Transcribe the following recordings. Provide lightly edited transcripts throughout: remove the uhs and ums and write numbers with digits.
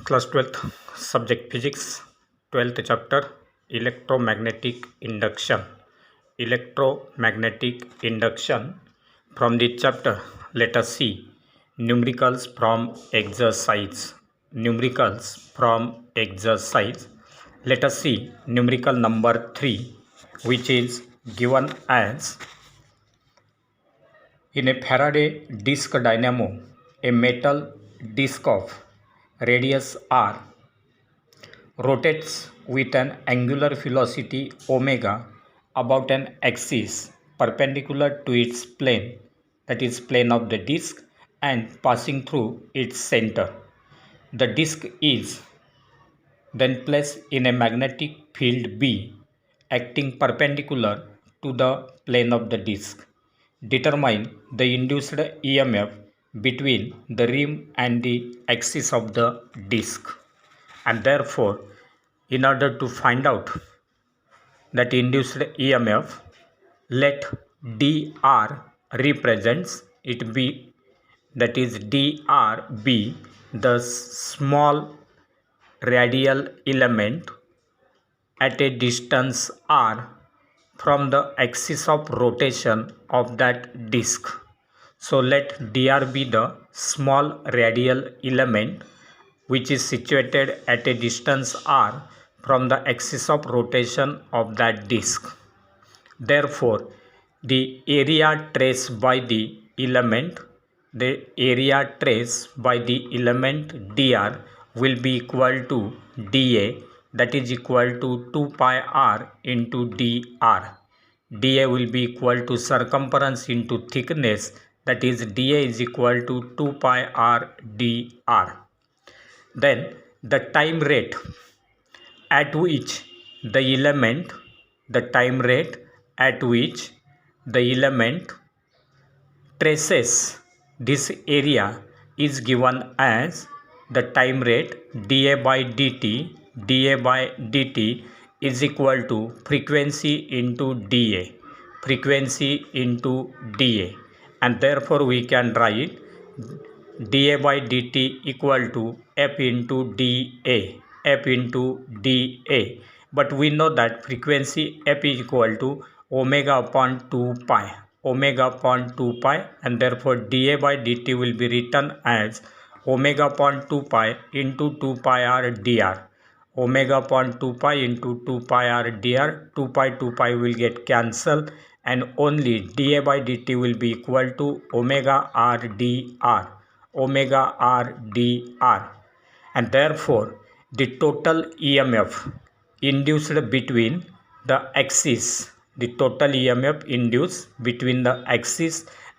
Class 12th, subject physics, 12th chapter, electromagnetic induction. Electromagnetic induction. From the chapter, let us see numericals from exercise. Numericals from exercise. Let us see numerical number 3, which is given as: in a Faraday disc dynamo, a metal disc of radius r rotates with an angular velocity omega about an axis perpendicular to its plane, that is plane of the disc, and passing through its center. The disc is then placed in a magnetic field B acting perpendicular to the plane of the disc. Determine the induced EMF between the rim and the axis of the disc. And therefore, in order to find out that induced EMF, let dr represents it be, that is dr be the small radial element at a distance r from the axis of rotation of that disc. So let dr be the small radial element which is situated at a distance r from the axis of rotation of that disc. Therefore, the area traced by the element dr will be equal to dA, that is equal to 2 pi r into dr. dA will be equal to circumference into thickness, that is dA is equal to 2 pi r dr. Then the time rate at which the element traces this area is given as the time rate dA by dt is equal to frequency into dA, and therefore we can write dA by dt equal to F into dA. But we know that frequency F is equal to omega upon 2 pi, and therefore dA by dt will be written as omega upon 2 pi into 2 pi r dr. Omega upon 2 pi into 2 pi r dr. 2 pi will get cancelled, and only dA by dt will be equal to omega r dr. And therefore the total EMF induced between the axis,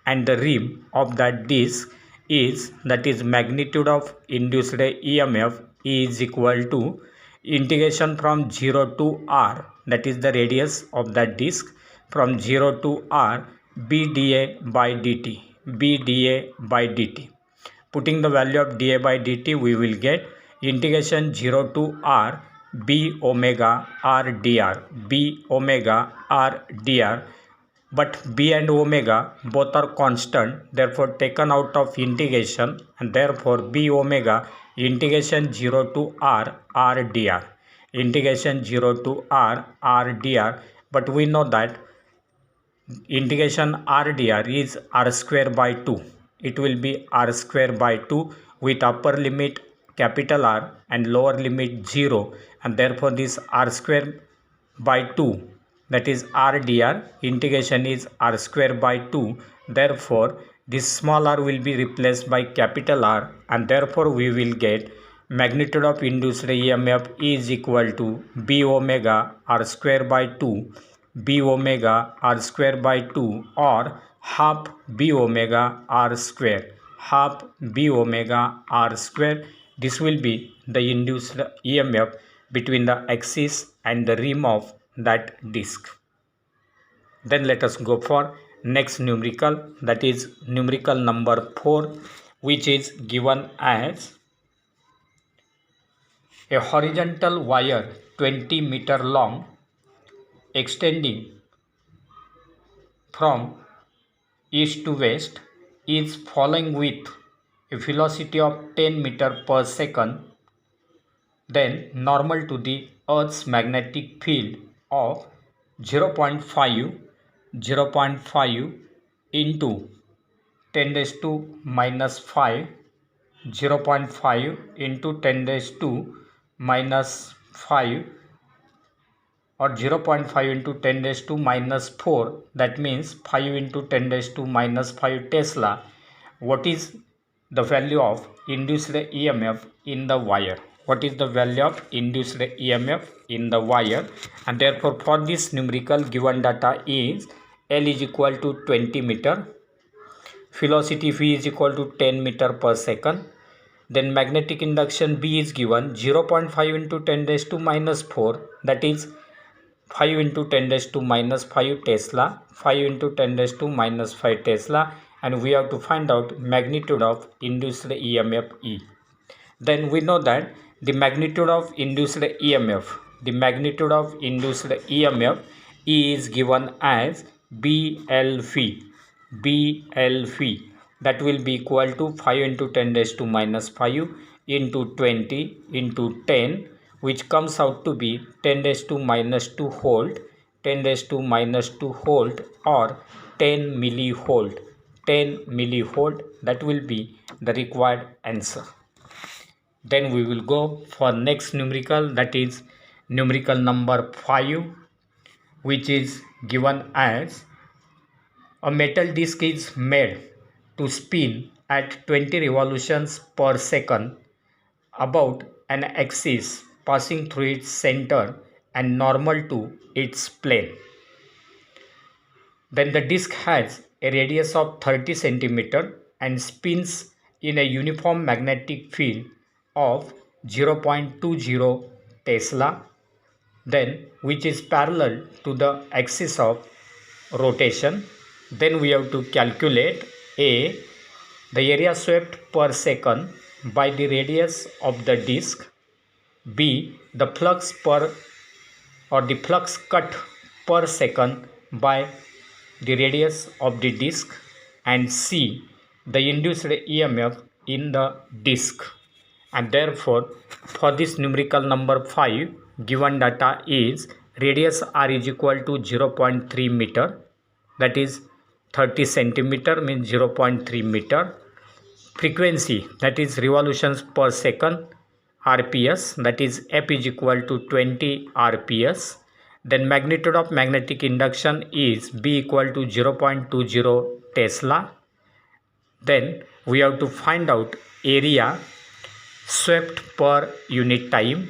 and the rim of that disc is, that is magnitude of induced EMF is equal to integration from 0 to r, that is the radius of that disc, from 0 to r bdA by dt. Putting the value of dA by dt, we will get integration 0 to r b omega r dr, but b and omega both are constant, therefore taken out of integration, and therefore b omega integration 0 to r dr, but we know that integration r dr is r square by 2. It will be r square by 2 with upper limit capital R and lower limit 0, and therefore this r square by 2, that is r dr, integration is r square by 2. Therefore this small r will be replaced by capital R, and therefore we will get magnitude of induced EMF is equal to b omega r square by 2, or half b omega r square. This will be the induced EMF between the axis and the rim of that disc. Then let us go for next numerical, that is numerical number 4, which is given as: a horizontal wire 20 meter long extending from east to west is falling with a velocity of 10 meter per second then normal to the Earth's magnetic field of 0.5 into 10 raised to minus 5, 0.5 into 10 raised to minus 5, or 0.5 into 10 raised to minus 4, that means 5 into 10 raised to minus 5 Tesla. What is the value of induced EMF in the wire? What is the value of induced EMF in the wire? And therefore for this numerical given data is L is equal to 20 meter, velocity V is equal to 10 meter per second, then magnetic induction B is given 0.5 into 10 raised to minus 4, that is 5 into 10 raised to minus 5 Tesla, 5 into 10 raised to minus 5 Tesla, and we have to find out magnitude of induced EMF E. Then we know that the magnitude of induced EMF, E is given as BLV, that will be equal to 5 into 10 raised to minus 5 into 20 into 10, which comes out to be 10 raised to minus 2 volt, 10 raised to minus 2 volt, or 10 millivolt. That will be the required answer. Then we will go for next numerical, that is numerical number 5, which is given as a metal disc is made to spin at 20 revolutions per second about an axis passing through its center and normal to its plane. Then the disc has a radius of 30 cm and spins in a uniform magnetic field of 0.20 Tesla, then which is parallel to the axis of rotation. Then we have to calculate A, the area swept per second by the radius of the disc, B, the flux cut per second by the radius of the disc, and C, the induced EMF in the disc. And therefore for this numerical number 5, given data is radius R is equal to 0.3 meter, that is 30 centimeter means 0.3 meter. Frequency, that is revolutions per second, RPS, that is F is equal to 20 RPS. Then magnitude of magnetic induction is B equal to 0.20 Tesla. Then we have to find out area swept per unit time,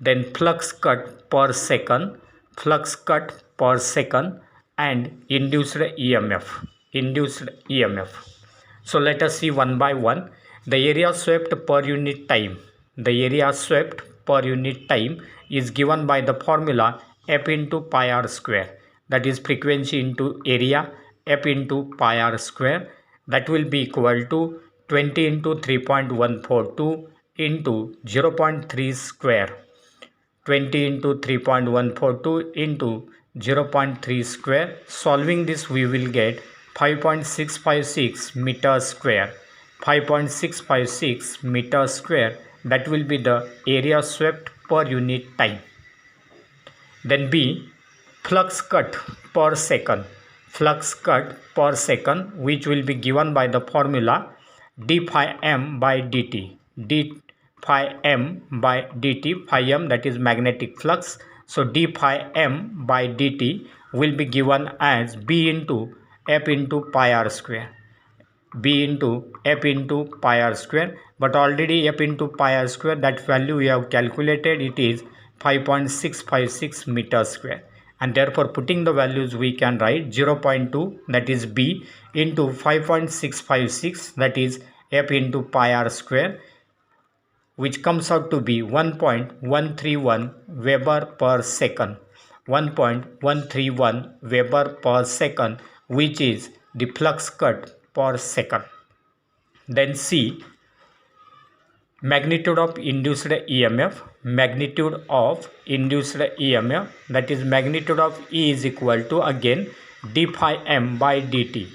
then flux cut per second, and induced EMF. So let us see one by one. The area swept per unit time is given by the formula F into pi r square, that is frequency into area, F into pi r square, that will be equal to 20 into 3.142 into 0.3 square, 20 into 3.142 into 0.3 square. Solving this we will get 5.656 meters square, 5.656 meters square, that will be the area swept per unit time. Then B, flux cut per second, which will be given by the formula d phi m by dt, phi m, that is magnetic flux. So d phi m by dt will be given as B into F into pi r square, but already F into pi r square, that value we have calculated, it is 5.656 meters square, and therefore putting the values we can write 0.2, that is B, into 5.656, that is F into pi r square, which comes out to be 1.131 Weber per second, which is the flux cut per second. Then C, magnitude of induced EMF, that is magnitude of E is equal to again d phi m by dt,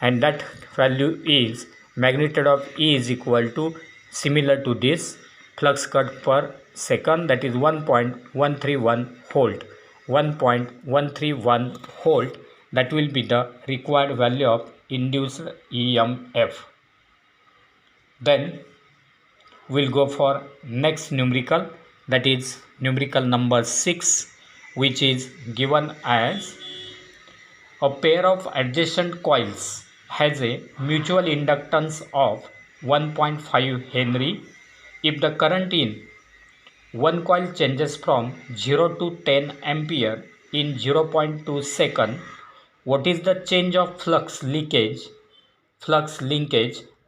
and that value is magnitude of E is equal to, similar to this, flux cut per second, that is 1.131 volt. 1.131 volt, that will be the required value of induced EMF. Then we'll go for next numerical, that is numerical number 6, which is given as a pair of adjacent coils has a mutual inductance of 1.5 Henry. If the current in one coil changes from 0 to 10 ampere in 0.2 second, what is the change of flux linkage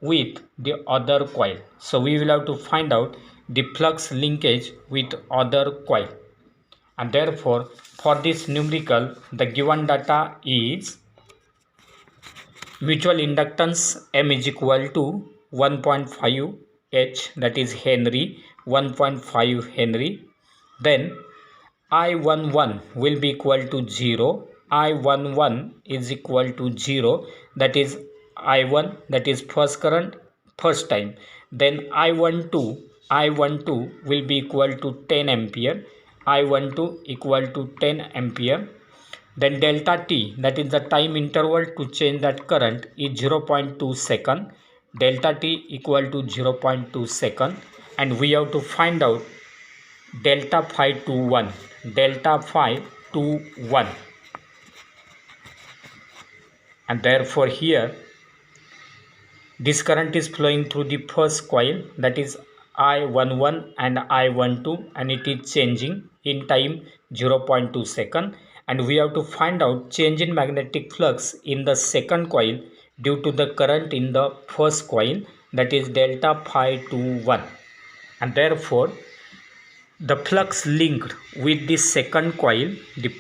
with the other coil? So we will have to find out the flux linkage with other coil, and therefore for this numerical the given data is mutual inductance M is equal to 1.5 H, that is Henry, 1.5 Henry. Then I11 will be equal to 0. I11 is equal to 0, that is I1, that is first current, first time. Then I12 will be equal to 10 ampere. I12 equal to 10 ampere. Then delta T, that is the time interval to change that current, is 0.2 second. Delta T equal to 0.2 second, and we have to find out delta phi 21. And therefore here this current is flowing through the first coil, that is I11 and I12, and it is changing in time 0.2 second, and we have to find out change in magnetic flux in the second coil due to the current in the first coil, that is delta phi 21. And therefore the flux linked with the second coil, due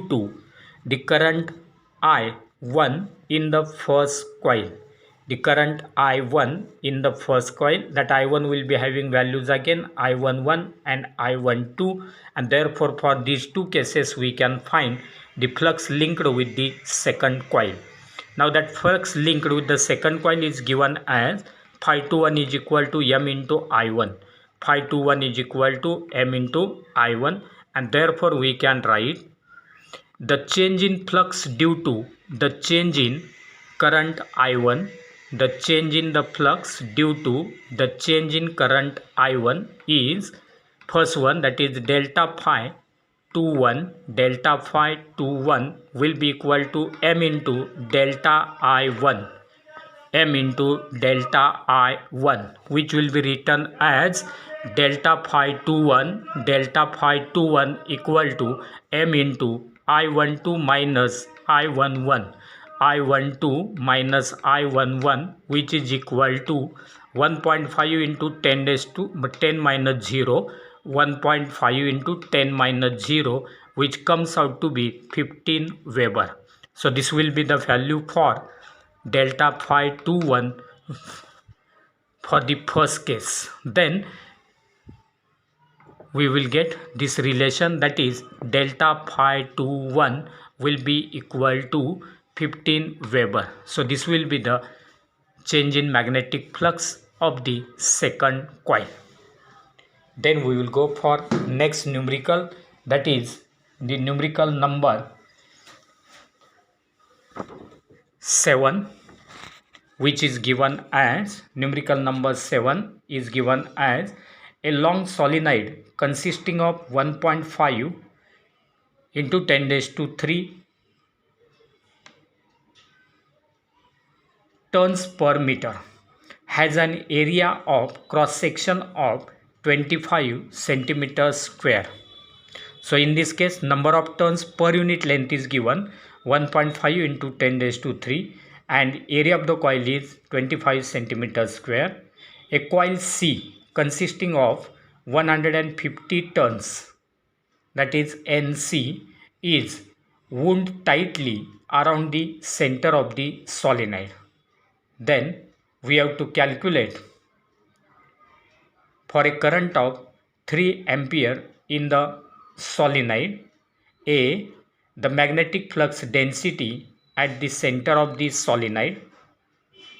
to the current I1 in the first coil. The current I1 in the first coil, that I1 will be having values again I11 and I12, and therefore for these two cases we can find the flux linked with the second coil. Now that flux linked with the second coil is given as phi 21 is equal to M into I1. Phi 21 is equal to M into I1, and therefore we can write the change in flux due to the change in current I1. The change in the flux due to the change in current I1 is first one, that is delta phi 21. Delta phi 21 will be equal to M into delta I1. M into delta I1, which will be written as delta phi 21 equal to M into I12 minus I11. I12 minus I11, which is equal to 1.5 into 10 raised to 10 minus 0. 1.5 into 10 minus 0, which comes out to be 15 Weber. So this will be the value for delta phi 21 for the first case. Then we will get this relation, that is delta phi 21 will be equal to 15 Weber. So this will be the change in magnetic flux of the second coil. Then we will go for next numerical, that is the numerical number 7, which is given as numerical number 7 is given as a long solenoid consisting of 1.5 into 10 raised to 3 turns per meter, has an area of cross section of 25 centimeters square. So in this case number of turns per unit length is given 1.5 into 10 raised to 3, and area of the coil is 25 centimeters square. A coil C consisting of 150 turns, that is NC, is wound tightly around the center of the solenoid. Then we have to calculate for a current of 3 ampere in the solenoid. A, the magnetic flux density at the center of the solenoid.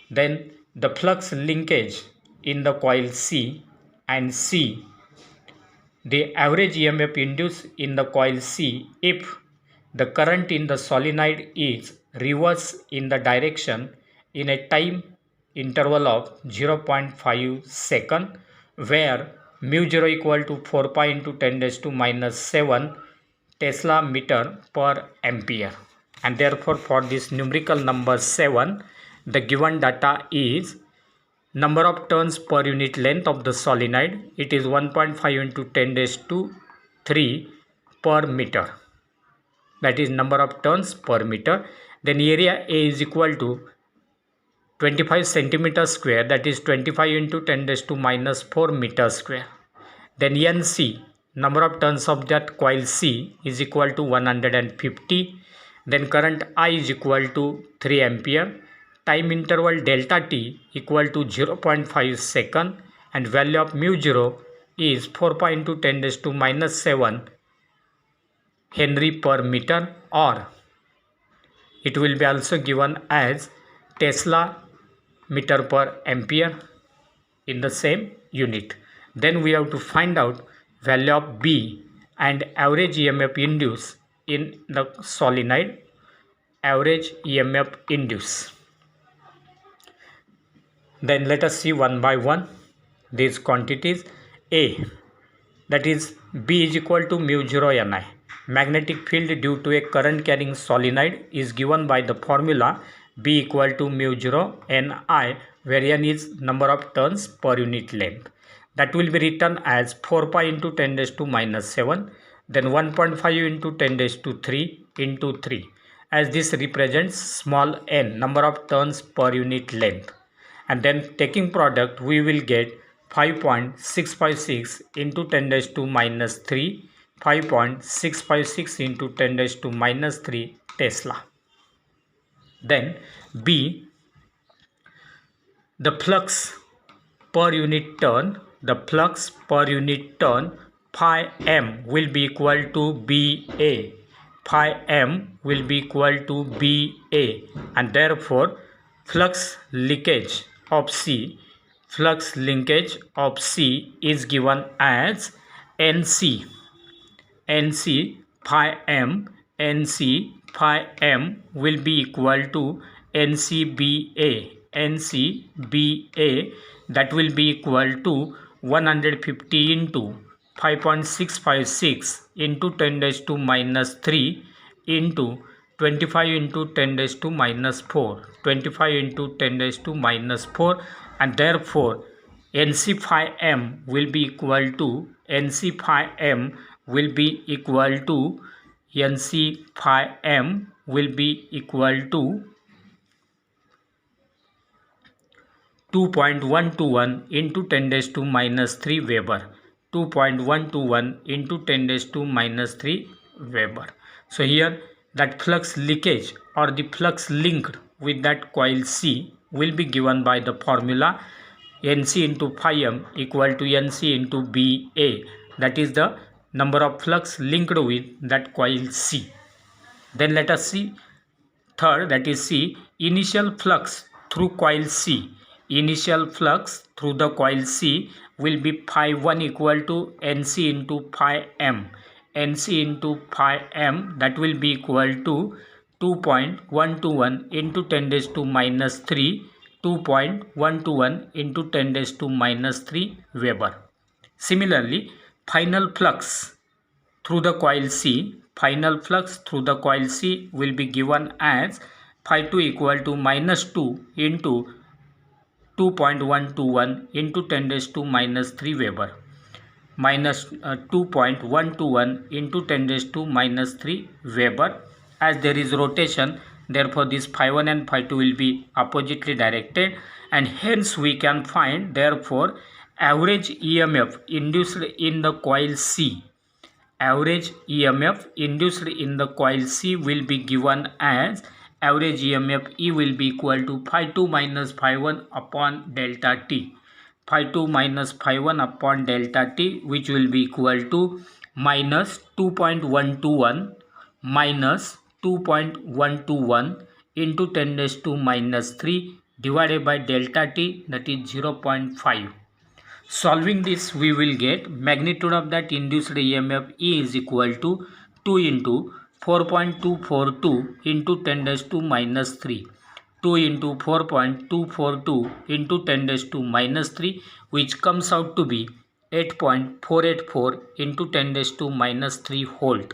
Then the flux linkage in the coil C, and C, the average EMF induced in the coil C if the current in the solenoid is reverse in the direction in a time interval of 0.5 second, where mu 0 equal to 4 pi into 10 raised to minus 7 Tesla meter per ampere. And therefore for this numerical number 7, the given data is number of turns per unit length of the solenoid. It is 1.5 into 10 raised to 3 per meter. That is number of turns per meter. Then area A is equal to 25 centimeter square, that is 25 into 10 raised to minus 4 meter square. Then NC, number of turns of that coil C, is equal to 150. Then current I is equal to 3 ampere. Time interval delta T equal to 0.5 second, and value of mu 0 is 4 pi into 10 raised to minus 7 Henry per meter, or it will be also given as Tesla meter per ampere in the same unit. Then we have to find out value of B and average EMF induced in the solenoid, average EMF induced. Then let us see one by one these quantities. A, that is B is equal to mu 0 Ni. Magnetic field due to a current carrying solenoid is given by the formula B equal to mu 0 Ni, where N is number of turns per unit length. That will be written as 4 pi into 10 raised to minus 7, then 1.5 into 10 raised to 3 into 3, as this represents small n, number of turns per unit length. And then taking product, we will get 5.656 into 10 raised to minus 3, 5.656 into 10 raised to minus 3 Tesla. Then B, the flux per unit turn, phi m will be equal to BA. Phi m will be equal to BA, and therefore flux linkage of C is given as NC phi m will be equal to NCBA, that will be equal to 150 into 5.656 into 10 raised to minus 3 into 25 into 10 raised to minus 4, 25 into 10 raised to minus 4, and therefore NC phi m will be equal to 2.121 into 10 raised to minus 3 Weber. 2.121 into 10 raised to minus 3 Weber. So here that flux leakage or the flux linked with that coil C will be given by the formula NC into phi m equal to NC into BA. That is the number of flux linked with that coil C. Then let us see third, that is C, initial flux through coil C. Initial flux through the coil C will be phi 1 equal to NC into phi m. NC into phi m, that will be equal to 2.121 into 10 raised to minus 3, 2.121 into 10 raised to minus 3 Weber. Similarly, final flux through the coil C will be given as phi 2 equal to minus 2 into 2.121 into 10 raised to minus 3 Weber, minus 2.121 into 10 raised to minus 3 Weber. As there is rotation, therefore this phi 1 and phi 2 will be oppositely directed, and hence we can find therefore average EMF induced in the coil C. Average EMF induced in the coil C will be given as average EMF E will be equal to phi 2 minus phi 1 upon delta T. Phi 2 minus phi 1 upon delta T, which will be equal to minus 2.121 minus 2.121 into 10 raised to minus 3 divided by delta T, that is 0.5. Solving this, we will get magnitude of that induced EMF E is equal to 2 into 4.242 into 10 raised to minus 3. 2 into 4.242 into 10 raised to minus 3, which comes out to be 8.484 into 10 raised to minus 3 volt.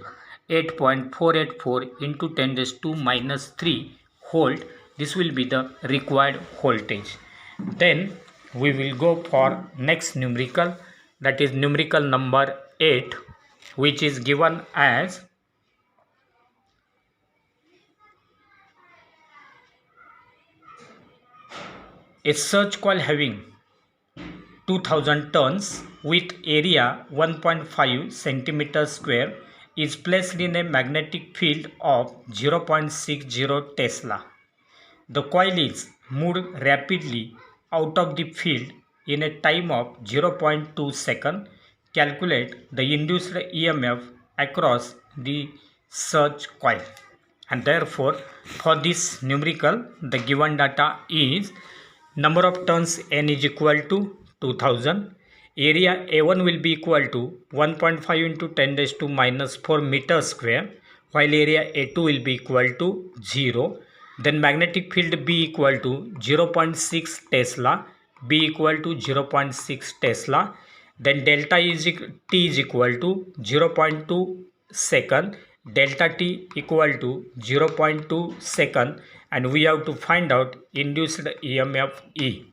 8.484 into 10 raised to minus 3 volt. This will be the required voltage. Then we will go for next numerical, that is numerical number 8, which is given as a surge coil having 2000 turns with area 1.5 centimeter square is placed in a magnetic field of 0.60 Tesla. The coil is moved rapidly out of the field in a time of 0.2 second. Calculate the induced EMF across the surge coil. And therefore, for this numerical, the given data is number of turns N is equal to 2000. Area A1 will be equal to 1.5 into 10 raised to minus 4 meter square, while area A2 will be equal to 0. Then magnetic field B equal to 0.6 Tesla, B equal to 0.6 Tesla. Then delta T is equal to 0.2 second, delta T equal to 0.2 second, and we have to find out induced EMF E.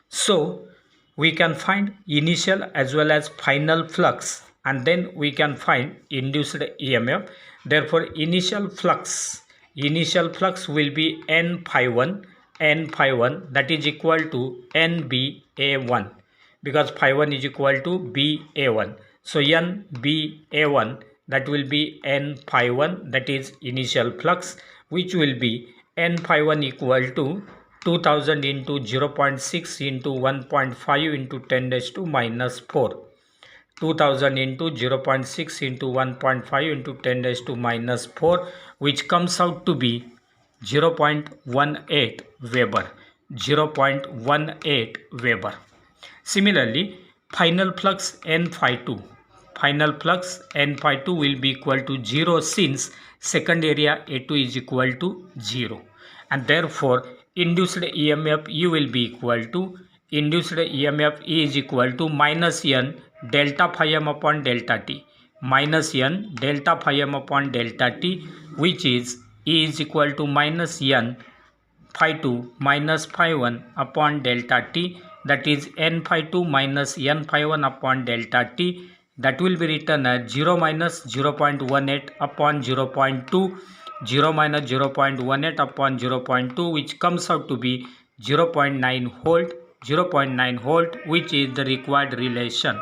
So we can find initial as well as final flux, and then we can find induced EMF. Therefore initial flux will be N phi 1, that is equal to NBA1, because phi 1 is equal to BA1. So NBA1, that will be N phi 1, that is initial flux, which will be N phi 1 equal to 2000 into 0.6 into 1.5 into 10 raised to minus 4. 2000 into 0.6 into 1.5 into 10 raised to minus 4, which comes out to be 0.18 Weber. 0.18 Weber. Similarly, final flux N phi 2. Final flux N phi 2 will be equal to 0 since second area A2 is equal to 0. And therefore, induced EMF E will be equal to, induced EMF E is equal to minus N delta phi m upon delta T. Minus N delta phi m upon delta T, which is E is equal to minus N phi 2 minus phi 1 upon delta T, that is N phi 2 minus N phi 1 upon delta T, that will be written as 0 minus 0.18 upon 0.2, 0 minus 0.18 upon 0.2, which comes out to be 0.9 volt, which is the required relation.